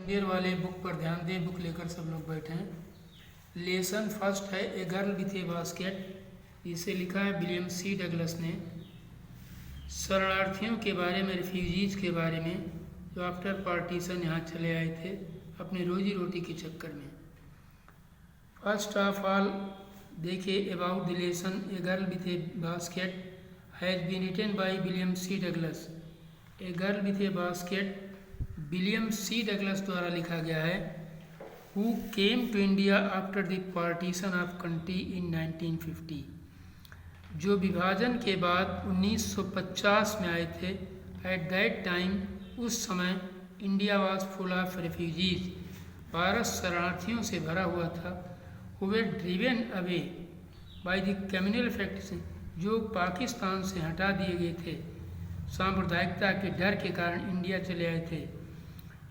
देर वाले बुक पर ध्यान दें। बुक लेकर सब लोग बैठे हैं। लेसन फर्स्ट है ए गर्ल विथ ए बास्केट। इसे लिखा है विलियम सी डगलस ने। शरणार्थियों के बारे में, रिफ्यूजीज़ के बारे में, जो आफ्टर पार्टीशन यहाँ चले आए थे अपनी रोजी रोटी के चक्कर में। फर्स्ट ऑफ ऑल देखिए about the lesson a girl with a basket has been written by William C Douglas. A girl with a basket William C Douglas द्वारा लिखा गया है। Who came to India after the partition of country in 1950। जो विभाजन के बाद 1950 में आए थे। एट दैट टाइम, उस समय India was full of refugees. Bharat शरणार्थियों से भरा हुआ था। Who were driven away by the communal facts, जो पाकिस्तान से हटा दिए गए थे सांप्रदायिकता के डर के कारण इंडिया चले आए थे।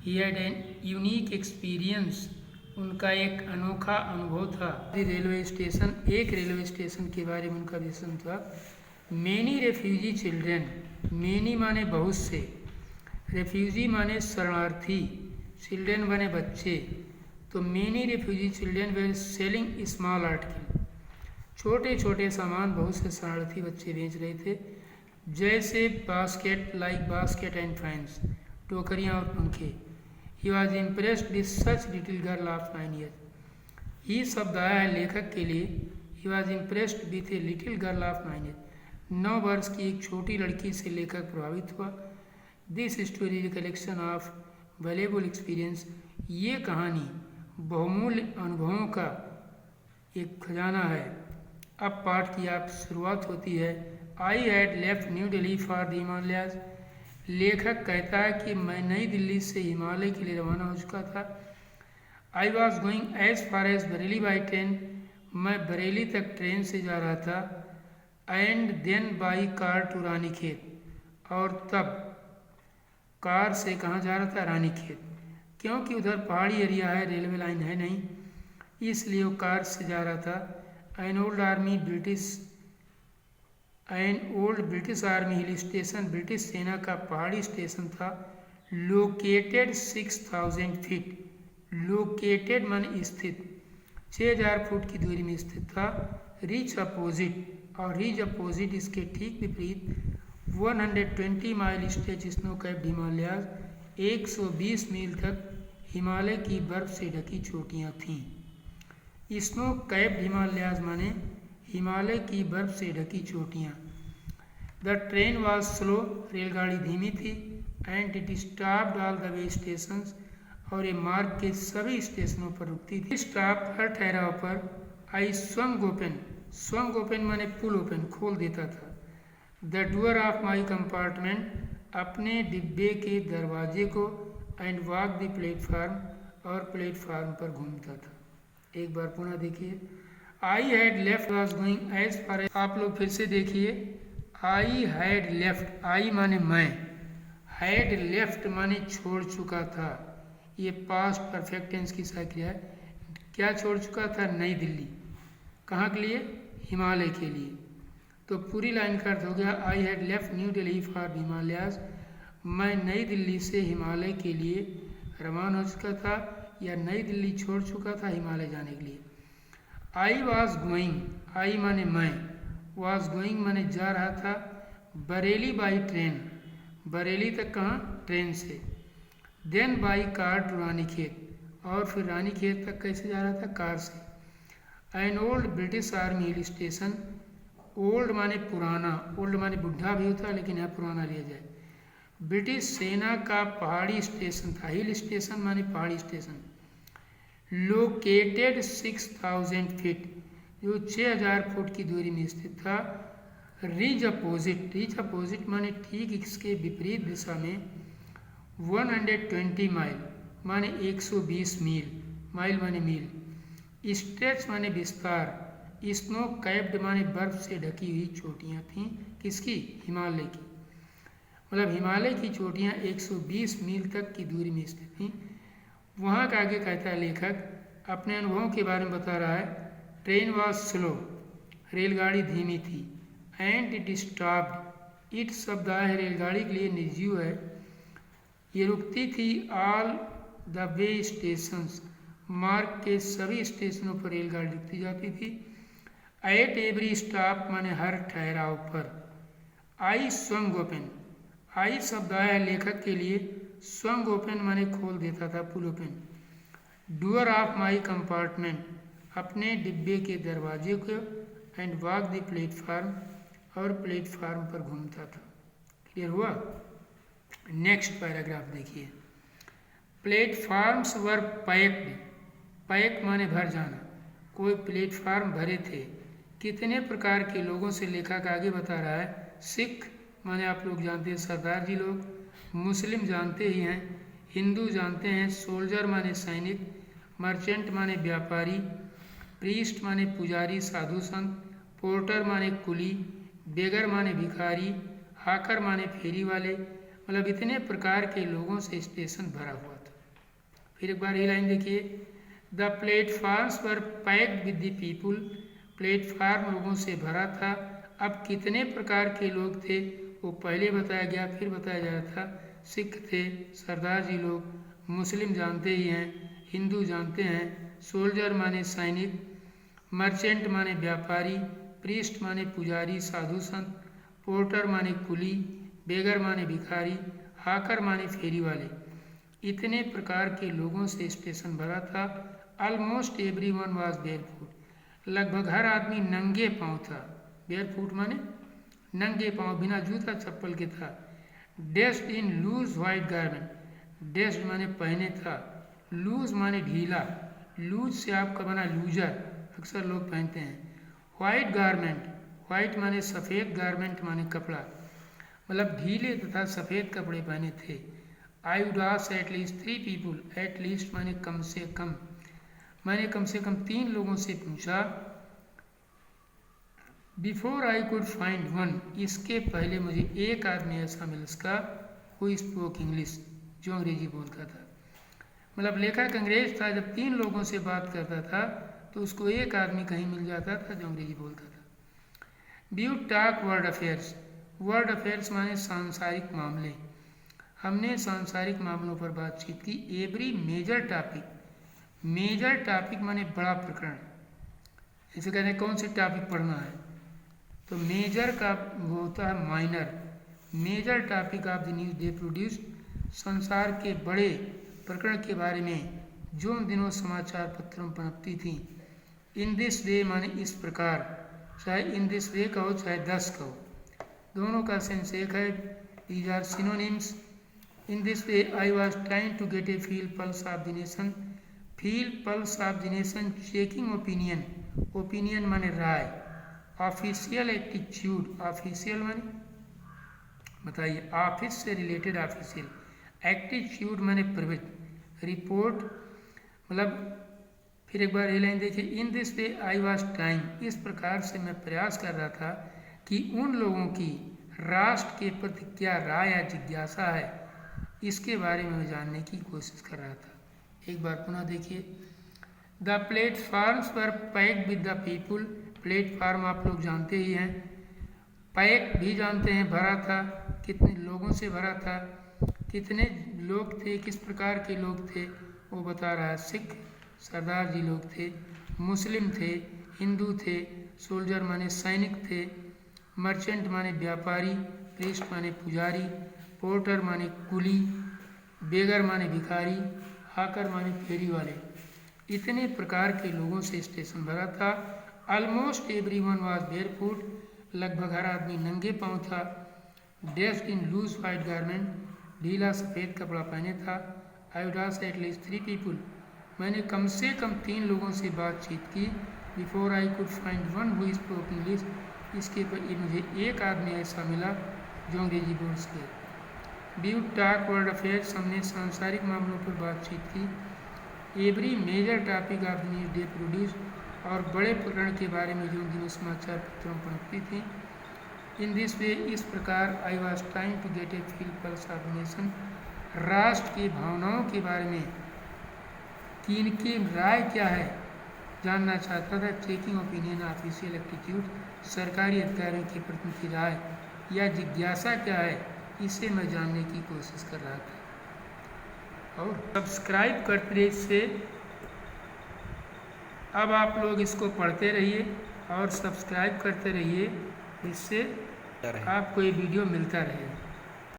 He had an unique experience, उनका एक अनोखा अनुभव था। रेलवे स्टेशन, एक रेलवे स्टेशन के बारे में उनका विजन था। मैनी रेफ्यूजी चिल्ड्रेन, मैनी माने बहुत से, रेफ्यूजी माने शरणार्थी, चिल्ड्रेन माने बच्चे। तो many refugee children were selling small article, छोटे छोटे सामान बहुत से शरणार्थी बच्चे बेच रहे थे। जैसे basket, like basket and fans, टोकरियाँ और पंखे। He was impressed with such little girl of 9 years. He शब्द आया है लेखक के लिए। He was impressed with a little girl of 9 years. 9 वर्ष की एक छोटी लड़की से लेखक प्रभावित हुआ। This story is collection of valuable experience. ये कहानी बहुमूल्य अनुभवों का एक खजाना है। अब पाठ की आप शुरुआत होती है। आई had left new Delhi for the Himalayas. लेखक कहता है कि मैं नई दिल्ली से हिमालय के लिए रवाना हो चुका था। I was going as far as Bareilly by train. मैं बरेली तक ट्रेन से जा रहा था। And then by car to Ranikhet, और तब कार से कहाँ जा रहा था? रानीखेत। क्योंकि उधर पहाड़ी एरिया है, रेलवे लाइन है नहीं, इसलिए वो कार से जा रहा था। An old British army hill station, British सेना का पहाड़ी स्टेशन था। लोकेटेड 6000 फीट, लोकेटेड मान स्थित, 6000 फुट की दूरी में स्थित था। रिच अपोजिट, और रिच अपोजिट इसके ठीक विपरीत 120 mile stage snow capped Himalayas, 120 मील तक हिमालय की बर्फ से ढकी चोटियाँ थीं। स्नो कैप्ड हिमालयाज माने हिमालय की बर्फ से ढकी चोटियाँ। द ट्रेन वाज स्लो, रेलगाड़ी धीमी थी। And it stopped all the way station, और ये मार्ग के सभी स्टेशनों पर रुकती थी। स्टॉप, हर ठहराव पर I swung open, swung open माने पुल ओपन, खोल देता था। The door of my compartment, अपने डिब्बे के दरवाजे को। एंड वॉक द प्लेटफार्म, और प्लेटफार्म पर घूमता था। एक बार पुनः देखिए। I had left was going as far, आप लोग फिर से देखिए। आई हैड लेफ्ट, आई माने मैं, हैड लेफ्ट माने छोड़ चुका था। ये पास्ट परफेक्ट टेंस की क्रिया है। क्या छोड़ चुका था? नई दिल्ली। कहाँ के लिए? हिमालय के लिए। तो पूरी लाइन का अर्थ हो गया, आई had left new Delhi for Himalayas. मैं नई दिल्ली से हिमालय के लिए रवाना हो चुका था, या नई दिल्ली छोड़ चुका था हिमालय जाने के लिए। आई वॉज गोइंग, आई माने मैं, वॉज गोइंग माने जा रहा था। बरेली बाई ट्रेन, बरेली तक कहाँ? ट्रेन से। Then by car to Ranikhet, और फिर रानीखेत तक कैसे जा रहा था? कार से। An old British army hill station, old माने पुराना, ओल्ड माने बुढ़ा भी होता है लेकिन यहाँ पुराना लिया जाए। ब्रिटिश सेना का पहाड़ी स्टेशन था। हिल स्टेशन माने पहाड़ी स्टेशन। लोकेटेड 6000 फीट, जो 6000 फुट की दूरी में स्थित था। रिज अपोजिट, रिज अपोजिट माने ठीक इसके विपरीत दिशा में। 120 माइल माने 120 मील, माइल माने मील। स्ट्रेच माने विस्तार। स्नो कैप्ड माने बर्फ से ढकी हुई चोटियाँ थीं। किसकी? हिमालय की। मतलब हिमालय की चोटियाँ 120 मील तक की दूरी में स्थित थीं। वहाँ का आगे कहता है लेखक, अपने अनुभवों के बारे में बता रहा है। ट्रेन वॉज स्लो, रेलगाड़ी धीमी थी। एंड इट स्टॉप्ड, इट शब्द आया है रेलगाड़ी के लिए निर्जीव है। ये रुकती थी ऑल द वे स्टेशंस, मार्ग के सभी स्टेशनों पर रेलगाड़ी रुकती जाती थी। एट एवरी स्टॉप माने हर ठहराव पर। आई स्वंग ओपन, आई शब्द आया है लेखक के लिए, स्वंग ओपन माने खोल देता था, pull open. Door of my compartment, अपने डिब्बे के दरवाजे को। एंड वॉक द प्लेटफार्म, और प्लेटफार्म पर घूमता था। क्लियर हुआ? नेक्स्ट पैराग्राफ देखिए। प्लेटफार्म्स वर पैक्ड, पैक माने भर जाना, कोई प्लेटफार्म भरे थे। कितने प्रकार के लोगों से लेखक आगे बता रहा है। सिख माने आप लोग जानते हैं सरदार जी लोग, मुस्लिम जानते ही हैं, हिंदू जानते हैं, सोल्जर माने सैनिक, मर्चेंट माने व्यापारी, प्रीस्ट माने पुजारी साधु संत, पोर्टर माने कुली, बेगर माने भिखारी, हाकर माने फेरी वाले, मतलब इतने प्रकार के लोगों से स्टेशन भरा हुआ था। फिर एक बार ये लाइन देखिए। The platforms were packed with the people, platform लोगों से भरा था। अब कितने प्रकार के लोग थे वो पहले बताया गया, फिर बताया जा रहा था। सिख थे, सरदार जी लोग, मुस्लिम जानते ही हैं, हिंदू जानते हैं, सोल्जर माने सैनिक, मर्चेंट माने व्यापारी, प्रीस्ट माने पुजारी साधु संत, पोर्टर माने कुली, बेगर माने भिखारी, हाकर माने फेरी वाले, इतने प्रकार के लोगों से स्टेशन भरा था। ऑलमोस्ट एवरीवन वाज बेयरफुट, लगभग हर आदमी नंगे पांव था। बेयरफुट माने नंगे पांव, बिना जूता चप्पल के था। Dressed in loose white garment, dressed माने पहने था, लूज माने ढीला, लूज से आपका बना लूजर, अक्सर लोग पहनते हैं। वाइट गारमेंट, वाइट माने सफ़ेद, गारमेंट माने कपड़ा, मतलब ढीले तथा सफ़ेद कपड़े पहने थे। आई would ask at least 3 people, at least माने कम से कम, मैंने कम से कम 3 लोगों से पूछा। Before I could find one, इसके पहले मुझे एक आदमी ऐसा मिल सका हु स्पोक इंग्लिश, जो अंग्रेजी बोलता था। मतलब लेखक अंग्रेज था, जब 3 लोगों से बात करता था तो उसको एक आदमी कहीं मिल जाता था जो अंग्रेजी बोलता था। We would talk world affairs, world affairs माने सांसारिक मामले, हमने सांसारिक मामलों पर बातचीत की। Every major topic, major topic माने बड़ा प्रकरण, इसे कहते हैं कौन से टॉपिक पढ़ना है, तो मेजर का होता है minor. Major topic of the news they produce, संसार के बड़े प्रकरण के बारे में जो उन दिनों समाचार पत्रों में पनपती थी। इन दिस वे माने इस प्रकार, चाहे इन दिस वे कहो चाहे 10 कहो, दोनों का सेंस एक है। These are synonyms. In this way I was trying to get a feel pulse of the nation, feel pulse of the nation, checking opinion, opinion माने राय, ऑफिशियल एटीट्यूड, ऑफिशियल माने बताइए, ऑफिस से रिलेटेड ऑफिशियल, एटीट्यूड माने प्रवृत्ति, report मतलब। फिर एक बार ये लाइन देखिए। इन this way I was trying, इस प्रकार से मैं प्रयास कर रहा था कि उन लोगों की राष्ट्र के प्रति क्या राय या जिज्ञासा है, इसके बारे में मैं जानने की कोशिश कर रहा था। एक बार पुनः देखिए। द प्लेटफार्म्स पर packed with the people, platform आप लोग जानते ही हैं, पैक भी जानते हैं, भरा था, कितने लोगों से भरा था, कितने लोग थे, किस प्रकार के लोग थे वो बता रहा है। सिख सरदार जी लोग थे, मुस्लिम थे, हिंदू थे, सोल्जर माने सैनिक थे, मर्चेंट माने व्यापारी, प्रीस्ट माने पुजारी, पोर्टर माने कुली, बेगर माने भिखारी, हाकर माने फेरी वाले, इतने प्रकार के लोगों से स्टेशन भरा था। ऑलमोस्ट एवरीवन वाज बेयरफुट, लगभग हर आदमी नंगे पांव था। Dressed in loose white garment, ढीला सफ़ेद कपड़ा पहने था। I would ask at least 3 people, मैंने कम से कम 3 लोगों से बातचीत की। Before I could find one who spoke English, इसके पर मुझे एक आदमी ऐसा मिला जो अंग्रेजी बोल सके। We would talk world affairs, हमने सांसारिक मामलों पर बातचीत की। Every major topic of the news they produce, और बड़े प्रकरण के बारे में जो उन दिनों समाचार पत्रों में पनपती थी। इन दिस वे, इस प्रकार। I was trying to get a feel pulse of nation, राष्ट्र की भावनाओं के बारे में कि इनकी राय क्या है जानना चाहता था। चेकिंग ओपिनियन, ऑफिशियल एटीट्यूड, सरकारी अधिकारियों के प्रति उनकी राय या जिज्ञासा क्या है, इसे मैं जानने की कोशिश कर रहा था। और सब्सक्राइब करते रहिए। इससे अब आप लोग इसको पढ़ते रहिए और सब्सक्राइब करते रहिए, इससे आपको ये वीडियो मिलता रहे।